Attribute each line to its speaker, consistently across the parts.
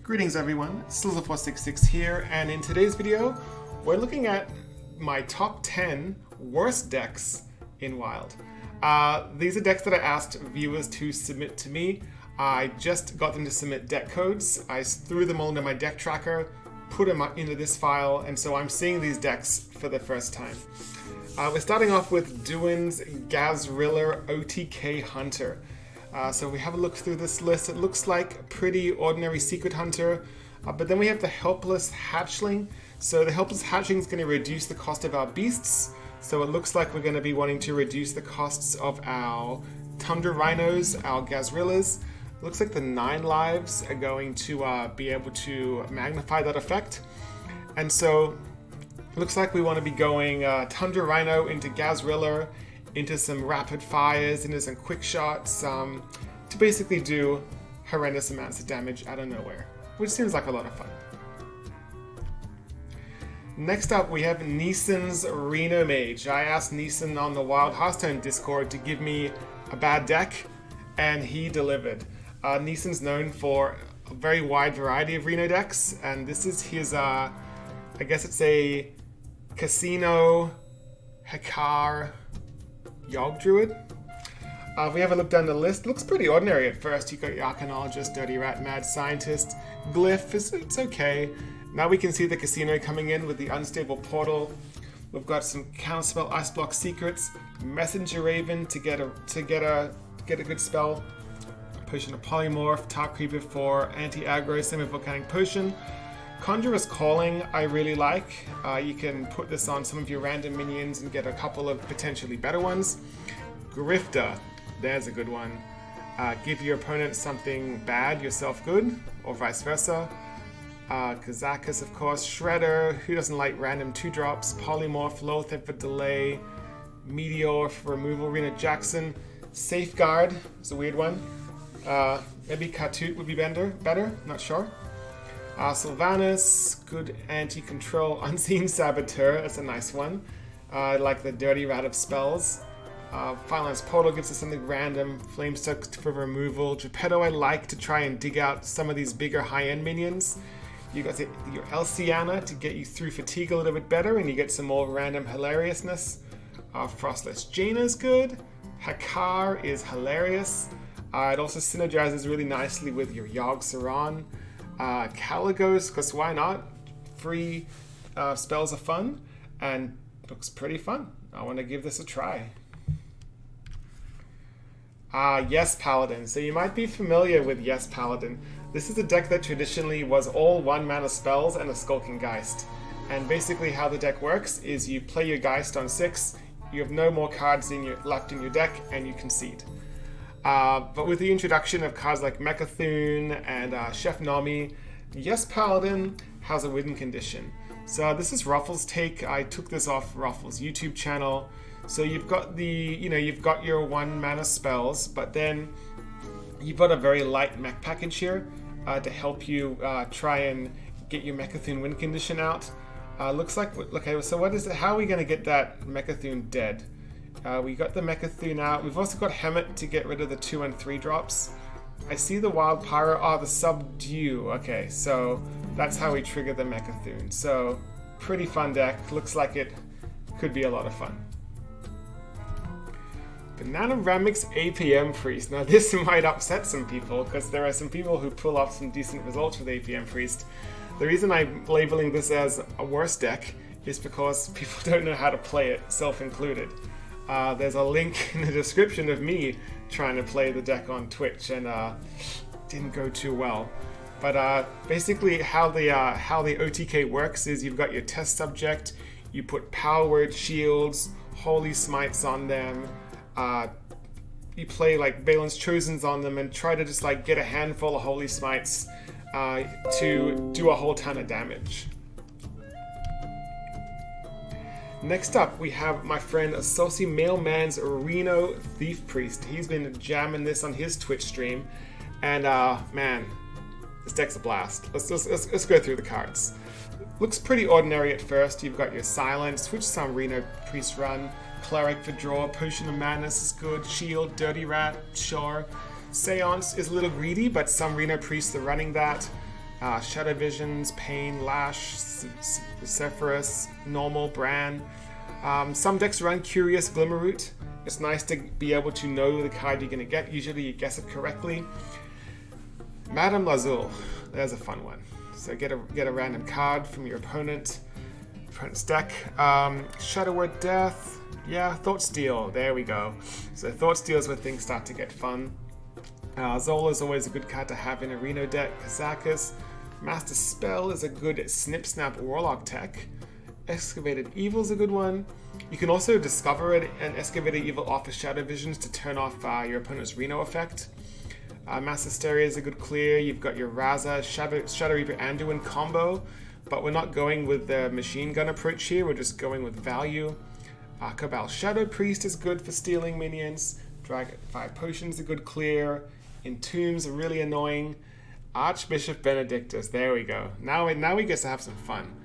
Speaker 1: Greetings everyone, Slizzle466 here, and in today's video, we're looking at my top 10 worst decks in Wild. These are decks that I asked viewers to submit to me. I just got them to submit deck codes. I threw them all into my deck tracker, put them into this file, and so I'm seeing these decks for the first time. We're starting off with Duwin's Gahz'rilla OTK Hunter. So we have a look through this list. It looks like a pretty ordinary Secret Hunter, but then we have the Helpless Hatchling. So the Helpless Hatchling is going to reduce the cost of our beasts. So it looks like we're going to be wanting to reduce the costs of our Tundra Rhinos, our Gahz'rillas. Looks like the 9 lives are going to be able to magnify that effect. And so looks like we want to be going Tundra Rhino into Gahz'rilla, into some rapid fires, into some quick shots, to basically do horrendous amounts of damage out of nowhere, which seems like a lot of fun. Next up, we have Neeson's Reno Mage. I asked Neeson on the Wild Hearthstone Discord to give me a bad deck, and he delivered. Neeson's known for a very wide variety of Reno decks, and this is his, I guess it's a Casino Hekar Yogg Druid. If we have a look down the list, looks pretty ordinary at first. You've got your Archaeologist, Dirty Rat, Mad Scientist, Glyph, it's okay. Now we can see the Casino coming in with the Unstable Portal. We've got some Counterspell Ice Block Secrets, Messenger Raven to get a good spell, Potion of Polymorph, Tark Creeper for anti-aggro, Semi-Volcanic Potion. Conjurer's Calling I really like. You can put this on some of your random minions and get a couple of potentially better ones. Grifter, there's a good one. Give your opponent something bad, yourself good, or vice versa. Kazakus, of course. Shredder, who doesn't like random 2-drops? Polymorph, Loatheb for delay. Meteor for removal. Rena Jackson. Safeguard is a weird one. Maybe Katut would be better, not sure. Sylvanas, good anti-control. Unseen Saboteur, that's a nice one. I like the Dirty Rat of spells. Firelands Portal gives us something random. Flamestruck for removal. Geppetto I like to try and dig out some of these bigger high-end minions. You got your Elsiana to get you through fatigue a little bit better, and you get some more random hilariousness. Frostless Jaina's good. Hakar is hilarious. It also synergizes really nicely with your Yogg-Saron. Caligos, because why not? Free spells are fun and looks pretty fun. I want to give this a try. Yes Paladin. So you might be familiar with Yes Paladin. This is a deck that traditionally was all 1-mana spells and a Skulking Geist. And basically how the deck works is you play your Geist on 6, you have no more cards left in your deck, and you concede. But with the introduction of cards like Mecha'thun and Chef Nami, Yes Paladin has a win condition. So this is Roffle's take. I took this off Roffle's YouTube channel. So you've got you've got your 1-mana spells, but then you've got a very light mech package here to help you try and get your Mecha'thun win condition out. Looks like, okay, so what is it? How are we going to get that Mecha'thun dead? We got the Mecha'thun out. We've also got Hemet to get rid of the 2 and 3 drops. I see the Wild Pyro. The Subdue. Okay, so that's how we trigger the Mecha'thun. So pretty fun deck. Looks like it could be a lot of fun. Bananaramic APM Priest. Now this might upset some people because there are some people who pull off some decent results with APM Priest. The reason I'm labeling this as a worst deck is because people don't know how to play it, self-included. There's a link in the description of me trying to play the deck on Twitch, and didn't go too well. But basically how the OTK works is you've got your test subject, you put Power Word Shields, Holy Smites on them, you play like Balin's Chosens on them and try to just like get a handful of Holy Smites to do a whole ton of damage. Next up, we have my friend SaucyMailman's Reno Thief Priest. He's been jamming this on his Twitch stream, and man, this deck's a blast. Let's go through the cards. Looks pretty ordinary at first. You've got your Silence, which some Reno Priest run. Cleric for draw. Potion of Madness is good. Shield, Dirty Rat, sure. Seance is a little greedy, but some Reno Priests are running that. Shadow Visions, Pain, Lash, Zephyrus, Normal, Bran. Some decks run Curious Glimmerroot. It's nice to be able to know the card you're going to get. Usually you guess it correctly. Madame Lazul, there's a fun one. So get a random card from your opponent's deck. Shadow Word Death, yeah, Thought Steal, there we go. So Thought Steal is where things start to get fun. Zola is always a good card to have in a Reno deck. Kazakus, Master Spell is a good Snip Snap Warlock tech. Excavated Evil is a good one. You can also discover it and Excavated Evil off of Shadow Visions to turn off your opponent's Reno effect. Mass Hysteria is a good clear. You've got your Raza, Shadow Reaper, and Duwin combo, but we're not going with the machine gun approach here. We're just going with value. Cabal Shadow Priest is good for stealing minions. Dragon Fire Potion is a good clear. Entombs are really annoying. Archbishop Benedictus, there we go. Now we get to have some fun.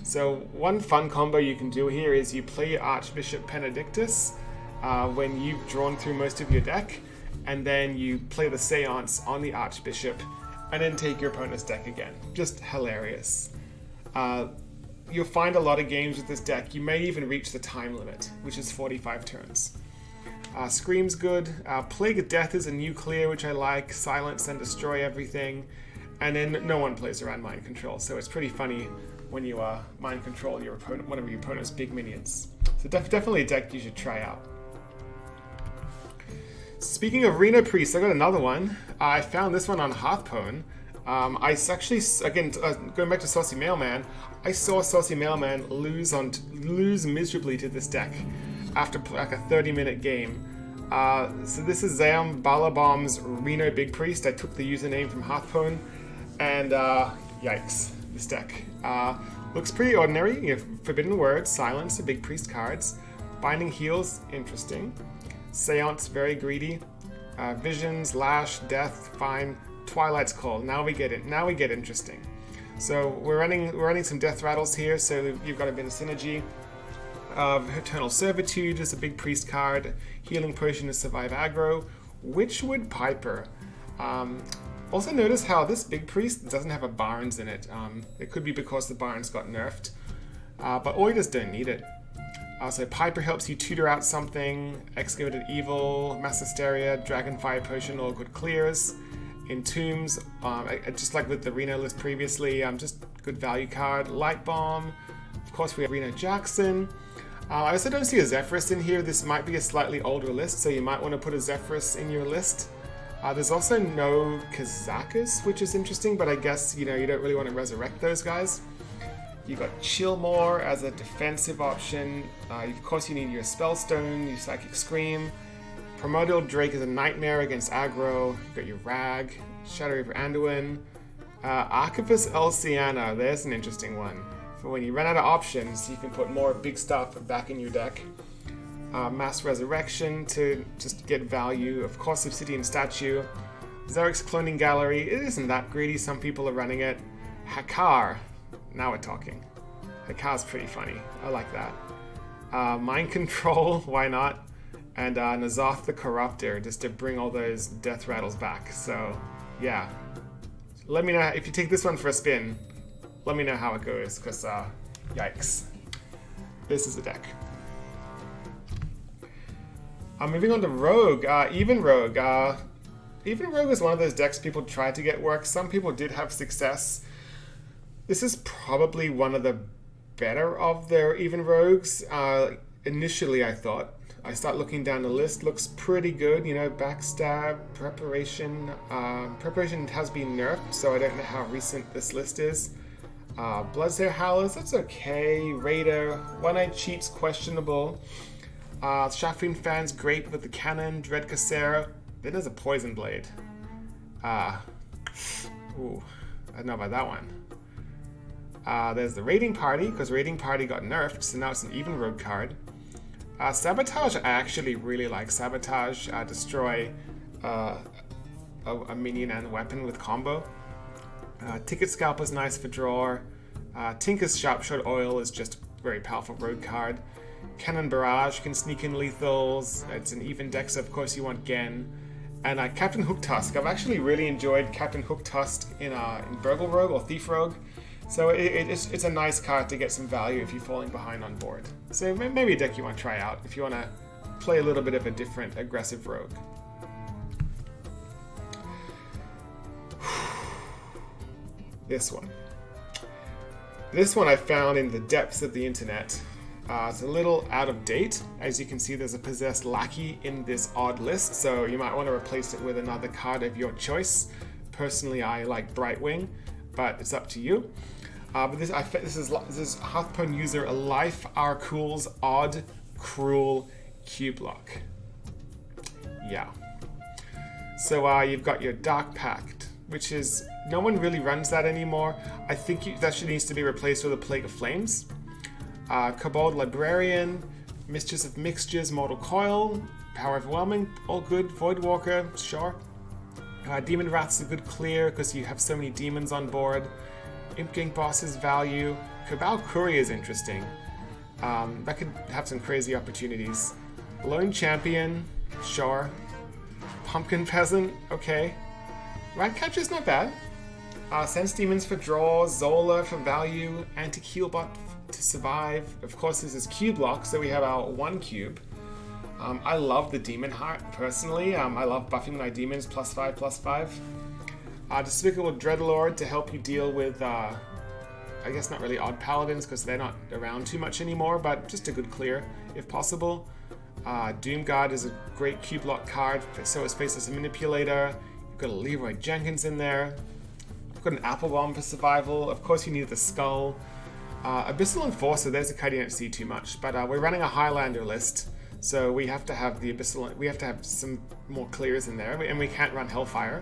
Speaker 1: So one fun combo you can do here is you play Archbishop Benedictus when you've drawn through most of your deck, and then you play the Seance on the Archbishop, and then take your opponent's deck again. Just hilarious. You'll find a lot of games with this deck. You may even reach the time limit, which is 45 turns. Scream's good. Plague of Death is a new clear, which I like. Silence and Destroy Everything. And then no one plays around Mind Control, so it's pretty funny when you Mind Control your opponent, one of your opponent's big minions. So definitely a deck you should try out. Speaking of Rena Priest, I got another one. I found this one on Hearthstone. I actually, again, going back to SaucyMailman, I saw SaucyMailman lose miserably to this deck after like a 30-minute game. So this is Ziombalaboms Rena Big Priest. I took the username from Hearthstone, and yikes, this deck. Looks pretty ordinary. You have Forbidden Word, Silence, the Big Priest cards. Binding Heals, interesting. Seance, very greedy. Visions, Lash, Death, fine. Twilight's Call. Now we get interesting. So we're running some Death Rattles here. So you've got a bit of synergy. Eternal Servitude is a Big Priest card. Healing Potion is Survive Aggro. Witchwood Piper. Also notice how this Big Priest doesn't have a Barnes in it. It could be because the Barnes got nerfed, but Oiders don't need it. So Piper helps you tutor out something. Excavated Evil, Mass Hysteria, Dragon Fire Potion, all good clears. Entombs, just like with the Reno list previously, just good value card. Light Bomb, of course we have Reno Jackson. I also don't see a Zephyrus in here. This might be a slightly older list, so you might want to put a Zephyrus in your list. There's also no Kazakus, which is interesting, but I guess you don't really want to resurrect those guys. You got Chillmore as a defensive option. Of course, you need your Spellstone, your Psychic Scream. Primordial Drake is a nightmare against aggro. You got your Rag, Shadow Reaper Anduin, Archivist Elsiana. There's an interesting one. For when you run out of options, you can put more big stuff back in your deck. Mass Resurrection to just get value. Of course, Obsidian Statue. Xeric's Cloning Gallery. It isn't that greedy. Some people are running it. Hakar. Now we're talking. Hakar's pretty funny. I like that. Mind Control. Why not? And Nazoth the Corruptor, just to bring all those Death Rattles back. So, yeah. Let me know if you take this one for a spin. Let me know how it goes, because, yikes. This is a deck. Moving on to Rogue. Even Rogue. Even Rogue is one of those decks people tried to get work. Some people did have success. This is probably one of the better of their Even Rogues. Initially, I thought. I start looking down the list. Looks pretty good. Backstab, Preparation. Preparation has been nerfed, so I don't know how recent this list is. Bloodstare Howlers, that's okay. Raider, One-Eyed Cheats, questionable. Shafrin Fans, great with the cannon. Dread Cassera. Then there's a Poison Blade. Ooh, I don't know about that one. There's the Raiding Party, because Raiding Party got nerfed, so now it's an Even Rogue card. Sabotage, I actually really like Sabotage. Destroy a minion and weapon with combo. Ticket Scalp is nice for draw. Tinker's Sharpshot Oil is just a very powerful rogue card. Cannon Barrage can sneak in lethals. It's an even deck, so of course you want Gen. And Captain Hooktusk. I've actually really enjoyed Captain Hooktusk in Burgle Rogue or Thief Rogue. So it's a nice card to get some value if you're falling behind on board. So maybe a deck you want to try out if you want to play a little bit of a different aggressive rogue. This one. This one I found in the depths of the internet. It's a little out of date. As you can see, there's a possessed lackey in this odd list, so you might want to replace it with another card of your choice. Personally, I like Brightwing, but it's up to you. But this is Hearthstone user a Life Our Cool's Odd Cruel Q block. Yeah. So you've got your Dark Pact, which is, no one really runs that anymore. I think that needs to be replaced with a Plague of Flames. Kobold Librarian, Mistress of Mixtures, Mortal Coil, Power Overwhelming, all good. Voidwalker, sure. Demon Wrath's a good clear because you have so many demons on board. Imp Gang Boss's value. Cabal Courier is interesting. That could have some crazy opportunities. Lone Champion, sure. Pumpkin Peasant, okay. Ratcatcher's not bad. Sense Demons for draw, Zola for value, Anti-Healbot to survive. Of course, this is Q block, so we have our 1 cube. I love the Demon Heart, personally. I love buffing my demons, +5/+5. Despicable Dreadlord to help you deal with, I guess not really odd paladins, because they're not around too much anymore, but just a good clear, if possible. Doomguard is a great Q block card, so is Faceless Manipulator. You've got a Leroy Jenkins in there. You've got an Apple Bomb for survival. Of course, you need the Skull. Abyssal Enforcer, there's a card you don't see too much, but we're running a Highlander list, so we have to have the Abyssal, we have to have some more clears in there, and we can't run Hellfire.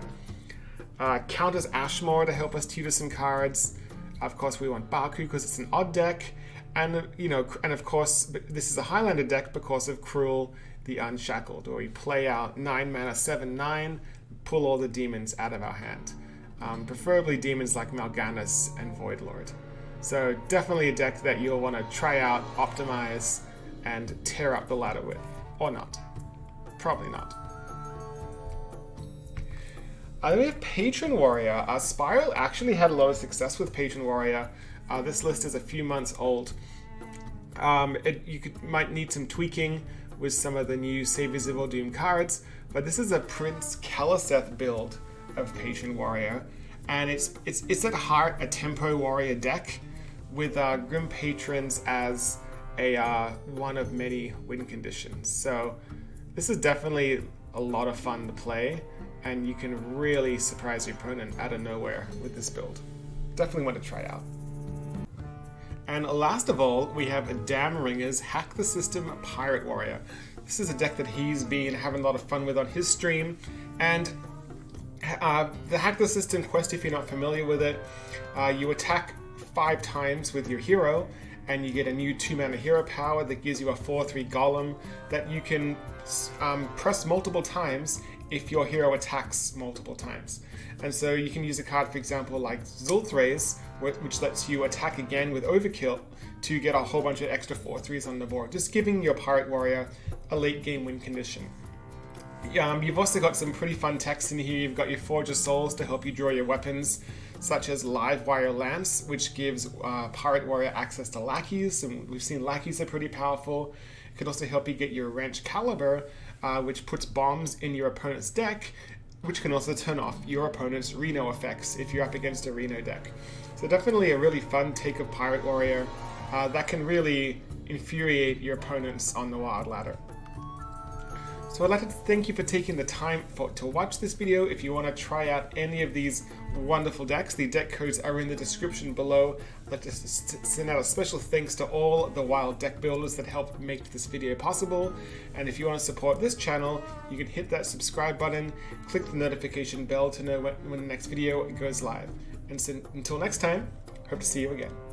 Speaker 1: Countess Ashmore to help us tutor some cards. Of course, we want Baku because it's an odd deck, and and of course, this is a Highlander deck because of Cruel the Unshackled, where we play out 9 mana 7/9, pull all the demons out of our hand. Preferably demons like Mal'Ganis and Voidlord. So definitely a deck that you'll want to try out, optimize, and tear up the ladder with. Or not. Probably not. Then we have Patron Warrior. Spiral actually had a lot of success with Patron Warrior. This list is a few months old. Might need some tweaking with some of the new Saviors of Uldum cards, but this is a Prince Keleseth build of Patron Warrior, and it's at heart a tempo warrior deck with Grim Patrons as a one of many win conditions. So this is definitely a lot of fun to play, and you can really surprise your opponent out of nowhere with this build. Definitely want to try out. And last of all, we have Damringer's Hack the System Pirate Warrior. This is a deck that he's been having a lot of fun with on his stream, and the Hack the System quest, if you're not familiar with it, you attack 5 times with your hero, and you get a new 2-mana hero power that gives you a 4/3 golem that you can press multiple times if your hero attacks multiple times. And so you can use a card, for example, like Zulthraze, which lets you attack again with Overkill to get a whole bunch of extra 4/3s on the board, just giving your Pirate Warrior a late game win condition. You've also got some pretty fun text in here. You've got your Forge of Souls to help you draw your weapons, such as Livewire Lance, which gives Pirate Warrior access to lackeys, and we've seen lackeys are pretty powerful. It can also help you get your Wrench Caliber, which puts bombs in your opponent's deck, which can also turn off your opponent's Reno effects if you're up against a Reno deck. So definitely a really fun take of Pirate Warrior that can really infuriate your opponents on the wild ladder. So I'd like to thank you for taking the time to watch this video. If you want to try out any of these wonderful decks, the deck codes are in the description below. I'd like to send out a special thanks to all the wild deck builders that helped make this video possible. And if you want to support this channel, you can hit that subscribe button, click the notification bell to know when the next video goes live. And so until next time, hope to see you again.